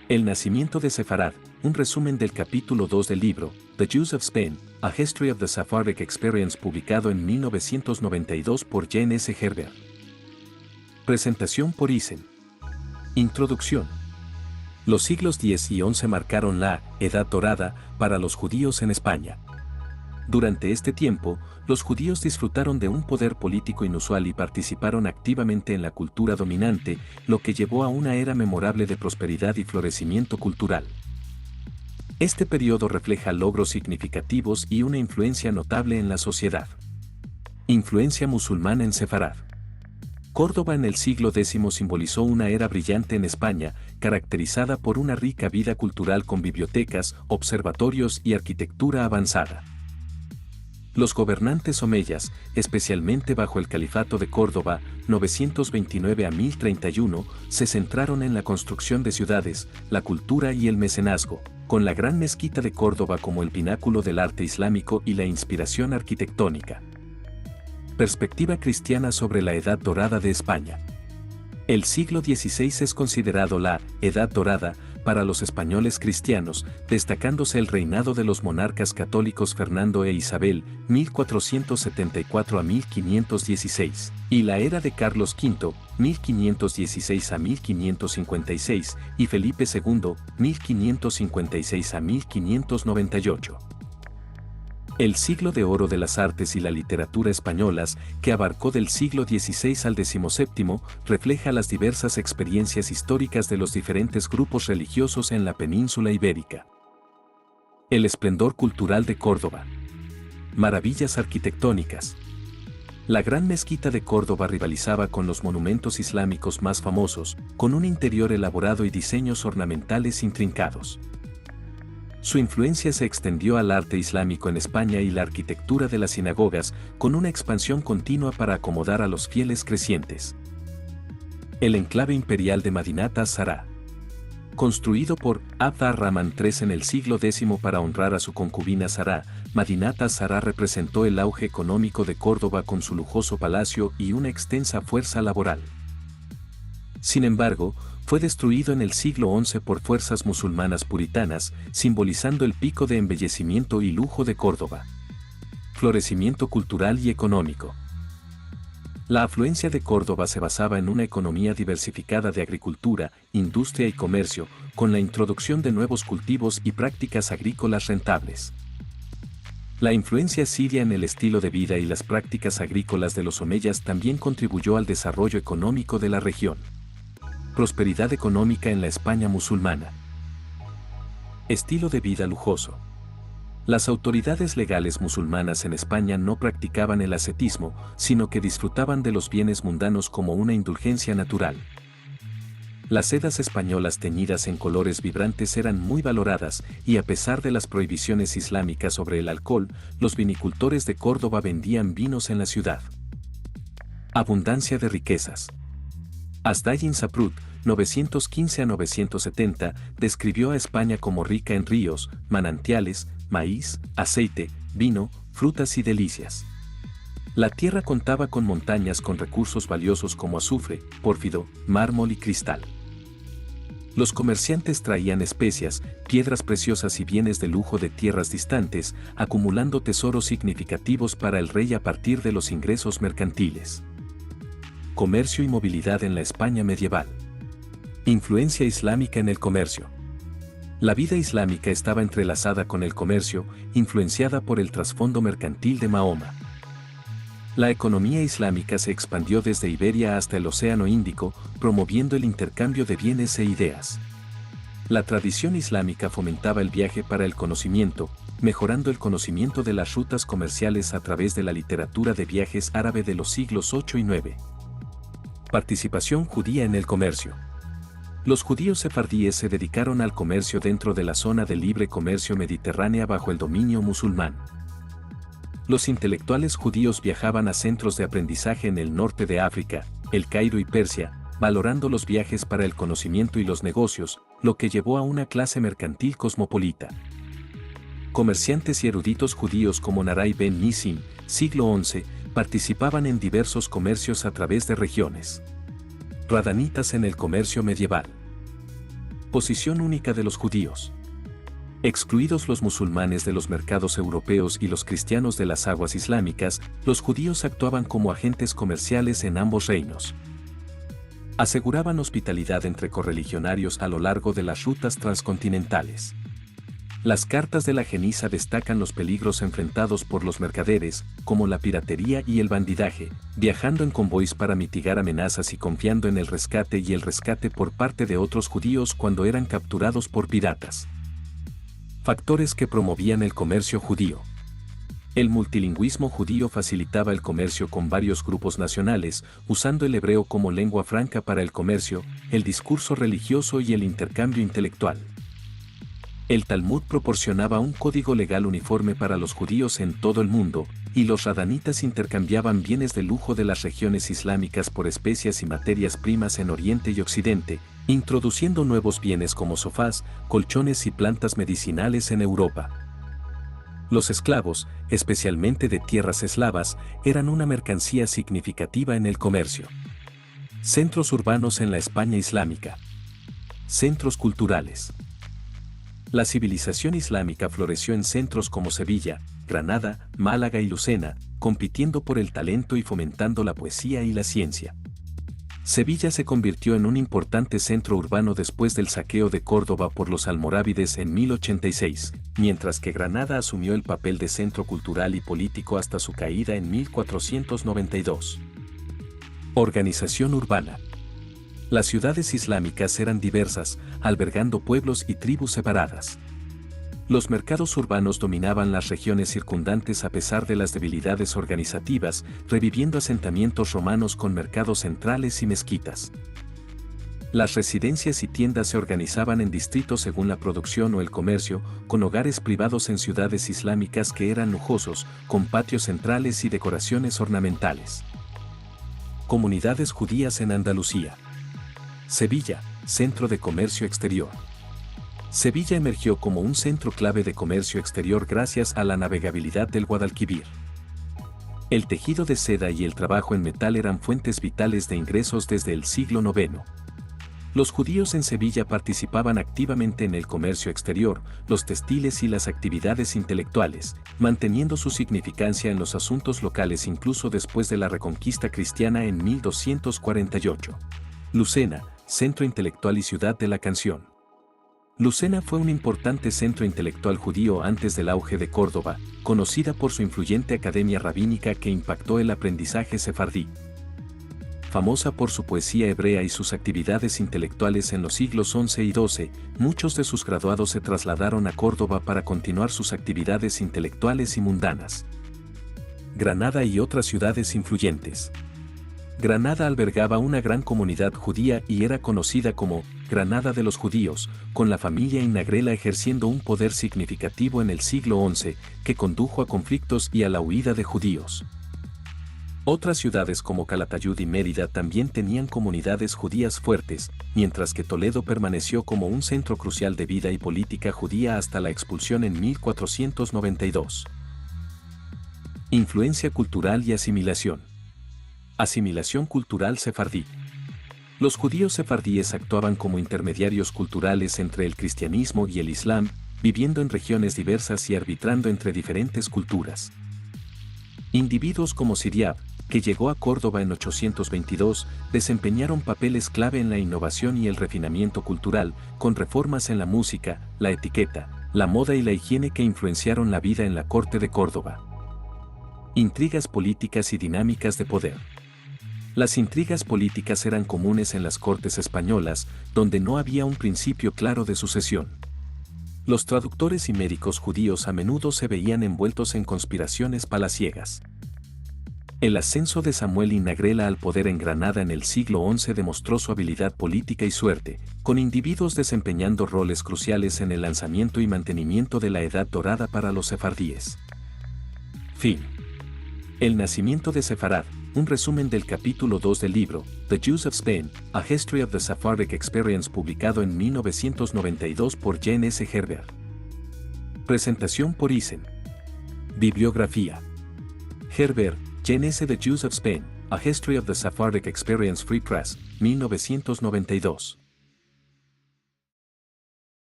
El nacimiento de Sefarad, un resumen del capítulo 2 del libro, The Jews of Spain, A History of the Sephardic Experience, publicado en 1992 por Jane S. Herbert. Presentación por Isen. Introducción. Los siglos X y XI marcaron la Edad Dorada para los judíos en España. Durante este tiempo, los judíos disfrutaron de un poder político inusual y participaron activamente en la cultura dominante, lo que llevó a una era memorable de prosperidad y florecimiento cultural. Este periodo refleja logros significativos y una influencia notable en la sociedad. Influencia musulmana en Sefarad. Córdoba en el siglo X simbolizó una era brillante en España, caracterizada por una rica vida cultural con bibliotecas, observatorios y arquitectura avanzada. Los gobernantes omeyas, especialmente bajo el Califato de Córdoba, 929 a 1031, se centraron en la construcción de ciudades, la cultura y el mecenazgo, con la Gran Mezquita de Córdoba como el pináculo del arte islámico y la inspiración arquitectónica. Perspectiva cristiana sobre la Edad Dorada de España. El siglo XVI es considerado la Edad Dorada para los españoles cristianos, destacándose el reinado de los monarcas católicos Fernando e Isabel, 1474 a 1516, y la era de Carlos V, 1516 a 1556, y Felipe II, 1556 a 1598. El siglo de oro de las artes y la literatura españolas, que abarcó del siglo XVI al XVII, refleja las diversas experiencias históricas de los diferentes grupos religiosos en la península ibérica. El esplendor cultural de Córdoba. Maravillas arquitectónicas. La Gran Mezquita de Córdoba rivalizaba con los monumentos islámicos más famosos, con un interior elaborado y diseños ornamentales intrincados. Su influencia se extendió al arte islámico en España y la arquitectura de las sinagogas, con una expansión continua para acomodar a los fieles crecientes. El enclave imperial de Madinat az-Zahra. Construido por Abd ar-Rahman III en el siglo X para honrar a su concubina Zahra, Madinat az-Zahra representó el auge económico de Córdoba con su lujoso palacio y una extensa fuerza laboral. Sin embargo, fue destruido en el siglo XI por fuerzas musulmanas puritanas, simbolizando el pico de embellecimiento y lujo de Córdoba. Florecimiento cultural y económico. La afluencia de Córdoba se basaba en una economía diversificada de agricultura, industria y comercio, con la introducción de nuevos cultivos y prácticas agrícolas rentables. La influencia siria en el estilo de vida y las prácticas agrícolas de los omeyas también contribuyó al desarrollo económico de la región. Prosperidad económica en la España musulmana. Estilo de vida lujoso. Las autoridades legales musulmanas en España no practicaban el ascetismo, sino que disfrutaban de los bienes mundanos como una indulgencia natural. Las sedas españolas teñidas en colores vibrantes eran muy valoradas, y a pesar de las prohibiciones islámicas sobre el alcohol, los vinicultores de Córdoba vendían vinos en la ciudad. Abundancia de riquezas. Asdai Saprut, 915 a 970, describió a España como rica en ríos, manantiales, maíz, aceite, vino, frutas y delicias. La tierra contaba con montañas con recursos valiosos como azufre, pórfido, mármol y cristal. Los comerciantes traían especias, piedras preciosas y bienes de lujo de tierras distantes, acumulando tesoros significativos para el rey a partir de los ingresos mercantiles. Comercio y movilidad en la España medieval. Influencia islámica en el comercio. La vida islámica estaba entrelazada con el comercio, influenciada por el trasfondo mercantil de Mahoma. La economía islámica se expandió desde Iberia hasta el Océano Índico, promoviendo el intercambio de bienes e ideas. La tradición islámica fomentaba el viaje para el conocimiento, mejorando el conocimiento de las rutas comerciales a través de la literatura de viajes árabe de los siglos VIII y IX. Participación judía en el comercio. Los judíos sefardíes se dedicaron al comercio dentro de la zona de libre comercio mediterránea bajo el dominio musulmán. Los intelectuales judíos viajaban a centros de aprendizaje en el norte de África, El Cairo y Persia, valorando los viajes para el conocimiento y los negocios, lo que llevó a una clase mercantil cosmopolita. Comerciantes y eruditos judíos como Naray ben Nisim, siglo XI, participaban en diversos comercios a través de regiones. Radanitas en el comercio medieval. Posición única de los judíos. Excluidos los musulmanes de los mercados europeos y los cristianos de las aguas islámicas, los judíos actuaban como agentes comerciales en ambos reinos. Aseguraban hospitalidad entre correligionarios a lo largo de las rutas transcontinentales. Las cartas de la Geniza destacan los peligros enfrentados por los mercaderes, como la piratería y el bandidaje, viajando en convoys para mitigar amenazas y confiando en el rescate y el rescate por parte de otros judíos cuando eran capturados por piratas. Factores que promovían el comercio judío. El multilingüismo judío facilitaba el comercio con varios grupos nacionales, usando el hebreo como lengua franca para el comercio, el discurso religioso y el intercambio intelectual. El Talmud proporcionaba un código legal uniforme para los judíos en todo el mundo, y los radanitas intercambiaban bienes de lujo de las regiones islámicas por especias y materias primas en Oriente y Occidente, introduciendo nuevos bienes como sofás, colchones y plantas medicinales en Europa. Los esclavos, especialmente de tierras eslavas, eran una mercancía significativa en el comercio. Centros urbanos en la España islámica. Centros culturales. La civilización islámica floreció en centros como Sevilla, Granada, Málaga y Lucena, compitiendo por el talento y fomentando la poesía y la ciencia. Sevilla se convirtió en un importante centro urbano después del saqueo de Córdoba por los almorávides en 1086, mientras que Granada asumió el papel de centro cultural y político hasta su caída en 1492. Organización urbana. Las ciudades islámicas eran diversas, albergando pueblos y tribus separadas. Los mercados urbanos dominaban las regiones circundantes a pesar de las debilidades organizativas, reviviendo asentamientos romanos con mercados centrales y mezquitas. Las residencias y tiendas se organizaban en distritos según la producción o el comercio, con hogares privados en ciudades islámicas que eran lujosos, con patios centrales y decoraciones ornamentales. Comunidades judías en Andalucía. Sevilla, centro de comercio exterior. Sevilla emergió como un centro clave de comercio exterior gracias a la navegabilidad del Guadalquivir. El tejido de seda y el trabajo en metal eran fuentes vitales de ingresos desde el siglo IX. Los judíos en Sevilla participaban activamente en el comercio exterior, los textiles y las actividades intelectuales, manteniendo su significancia en los asuntos locales incluso después de la reconquista cristiana en 1248. Lucena, centro intelectual y ciudad de la canción. Lucena fue un importante centro intelectual judío antes del auge de Córdoba, conocida por su influyente academia rabínica que impactó el aprendizaje sefardí. Famosa por su poesía hebrea y sus actividades intelectuales en los siglos XI y XII, muchos de sus graduados se trasladaron a Córdoba para continuar sus actividades intelectuales y mundanas. Granada y otras ciudades influyentes. Granada albergaba una gran comunidad judía y era conocida como Granada de los Judíos, con la familia Inagrela ejerciendo un poder significativo en el siglo XI, que condujo a conflictos y a la huida de judíos. Otras ciudades como Calatayud y Mérida también tenían comunidades judías fuertes, mientras que Toledo permaneció como un centro crucial de vida y política judía hasta la expulsión en 1492. Influencia cultural y asimilación. Asimilación cultural sefardí. Los judíos sefardíes actuaban como intermediarios culturales entre el cristianismo y el islam, viviendo en regiones diversas y arbitrando entre diferentes culturas. Individuos como Siriab, que llegó a Córdoba en 822, desempeñaron papeles clave en la innovación y el refinamiento cultural, con reformas en la música, la etiqueta, la moda y la higiene que influenciaron la vida en la corte de Córdoba. Intrigas políticas y dinámicas de poder. Las intrigas políticas eran comunes en las cortes españolas, donde no había un principio claro de sucesión. Los traductores y médicos judíos a menudo se veían envueltos en conspiraciones palaciegas. El ascenso de Samuel Inagrela al poder en Granada en el siglo XI demostró su habilidad política y suerte, con individuos desempeñando roles cruciales en el lanzamiento y mantenimiento de la Edad Dorada para los sefardíes. Fin. El nacimiento de Sefarad, un resumen del capítulo 2 del libro, The Jews of Spain, A History of the Sephardic Experience publicado en 1992 por Jane S. Herbert. Presentación por Isen. Bibliografía. Herbert, Jane S. The Jews of Spain, A History of the Sephardic Experience Free Press, 1992.